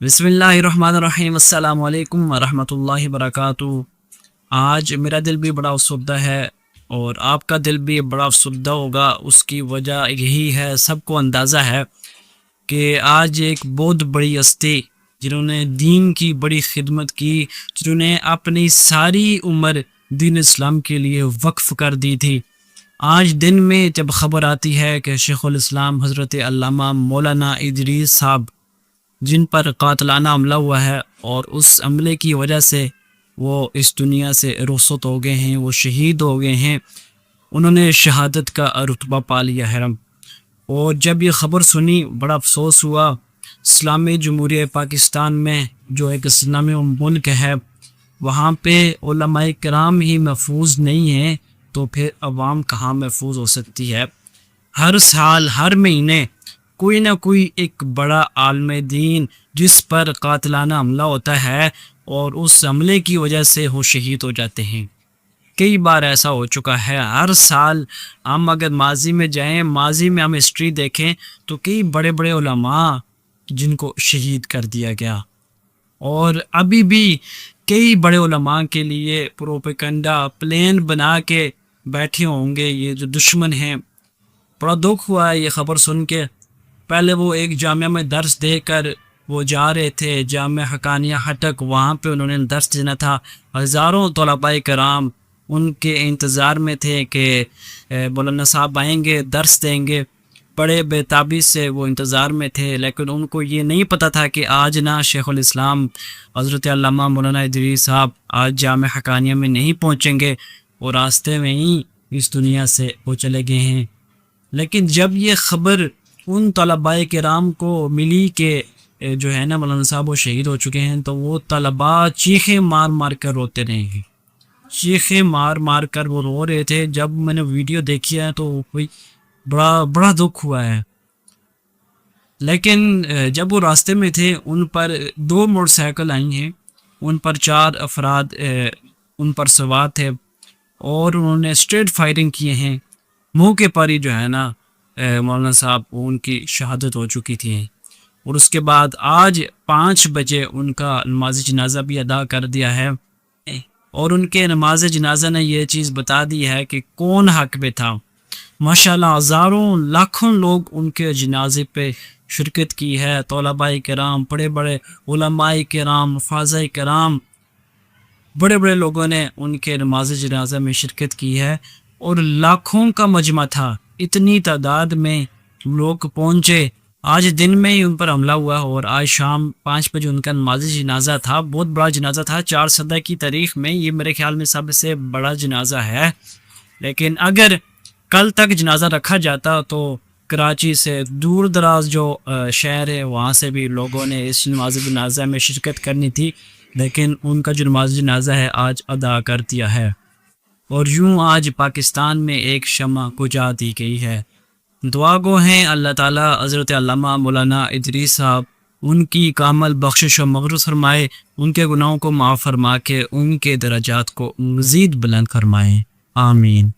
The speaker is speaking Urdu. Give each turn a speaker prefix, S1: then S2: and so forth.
S1: بسم اللہ الرحمن الرحیم، السلام علیکم ورحمۃ اللہ وبرکاتہ۔ آج میرا دل بھی بڑا افسردہ ہے اور آپ کا دل بھی بڑا افسردہ ہوگا۔ اس کی وجہ یہی ہے، سب کو اندازہ ہے کہ آج ایک بہت بڑی ہستی جنہوں نے دین کی بڑی خدمت کی، جنہوں نے اپنی ساری عمر دین اسلام کے لیے وقف کر دی تھی، آج دن میں جب خبر آتی ہے کہ شیخ الاسلام حضرت علامہ مولانا ادریس صاحب جن پر قاتلانہ حملہ ہوا ہے اور اس حملے کی وجہ سے وہ اس دنیا سے رخصت ہو گئے ہیں، وہ شہید ہو گئے ہیں، انہوں نے شہادت کا رتبہ پا لیا ہے۔ اور جب یہ خبر سنی بڑا افسوس ہوا۔ اسلامی جمہوریہ پاکستان میں جو ایک اسلامی ملک ہے، وہاں پہ علماء کرام ہی محفوظ نہیں ہیں تو پھر عوام کہاں محفوظ ہو سکتی ہے؟ ہر سال ہر مہینے کوئی نہ کوئی ایک بڑا عالم دین جس پر قاتلانہ حملہ ہوتا ہے اور اس حملے کی وجہ سے وہ شہید ہو جاتے ہیں۔ کئی بار ایسا ہو چکا ہے، ہر سال ہم اگر ماضی میں جائیں، ماضی میں ہم ہسٹری دیکھیں تو کئی بڑے بڑے علماء جن کو شہید کر دیا گیا، اور ابھی بھی کئی بڑے علماء کے لیے پروپیگنڈا پلان بنا کے بیٹھے ہوں گے یہ جو دشمن ہیں۔ بڑا دکھ ہوا ہے یہ خبر سن کے۔ پہلے وہ ایک جامعہ میں درس دے کر وہ جا رہے تھے، جامعہ حقانیہ ہٹک، وہاں پہ انہوں نے درس دینا تھا، ہزاروں طلباء کرام ان کے انتظار میں تھے کہ مولانا صاحب آئیں گے درس دیں گے، بڑے بےتابی سے وہ انتظار میں تھے، لیکن ان کو یہ نہیں پتہ تھا کہ آج نہ شیخ الاسلام حضرت علامہ مولانا ادریس صاحب آج جامعہ حقانیہ میں نہیں پہنچیں گے، اور راستے میں ہی اس دنیا سے وہ چلے گئے ہیں۔ لیکن جب یہ خبر ان طلباء کرام کو ملی کہ جو ہے نا مولانا صاحب وہ شہید ہو چکے ہیں، تو وہ طلباء چیخیں مار مار کر روتے رہے ہیں، چیخیں مار مار کر وہ رو رہے تھے۔ جب میں نے ویڈیو دیکھی ہے تو کوئی بڑا دکھ ہوا ہے۔ لیکن جب وہ راستے میں تھے ان پر 2 موٹر سائیکل آئی ہیں، ان پر 4 افراد ان پر سوار تھے، اور انہوں نے اسٹریٹ فائرنگ کیے ہیں۔ موقع پر ہی جو ہے نا مولانا صاحب ان کی شہادت ہو چکی تھی، اور اس کے بعد آج 5 بجے ان کا نماز جنازہ بھی ادا کر دیا ہے، اور ان کے نماز جنازہ نے یہ چیز بتا دی ہے کہ کون حق پہ تھا۔ ماشاءاللہ ہزاروں لاکھوں لوگ ان کے جنازے پہ شرکت کی ہے، طلباء کرام، بڑے بڑے علماء کرام، حفاظہ کرام، بڑے بڑے لوگوں نے ان کے نماز جنازہ میں شرکت کی ہے، اور لاکھوں کا مجمع تھا، اتنی تعداد میں لوگ پہنچے۔ آج دن میں ہی ان پر حملہ ہوا، اور آج شام 5 بجے ان کا نماز جنازہ تھا۔ بہت بڑا جنازہ تھا، 4 صدہ کی تاریخ میں یہ میرے خیال میں سب سے بڑا جنازہ ہے۔ لیکن اگر کل تک جنازہ رکھا جاتا تو کراچی سے دور دراز جو شہر ہے وہاں سے بھی لوگوں نے اس نماز جنازہ میں شرکت کرنی تھی، لیکن ان کا جو نماز جنازہ ہے آج ادا کر دیا ہے، اور یوں آج پاکستان میں ایک شمع بجھا دی گئی ہے۔ دعا گو ہیں اللہ تعالیٰ حضرت علامہ مولانا ادریس صاحب ان کی کامل بخشش و مغفرت فرمائے، ان کے گناہوں کو معاف فرما کے ان کے درجات کو مزید بلند فرمائے، آمین۔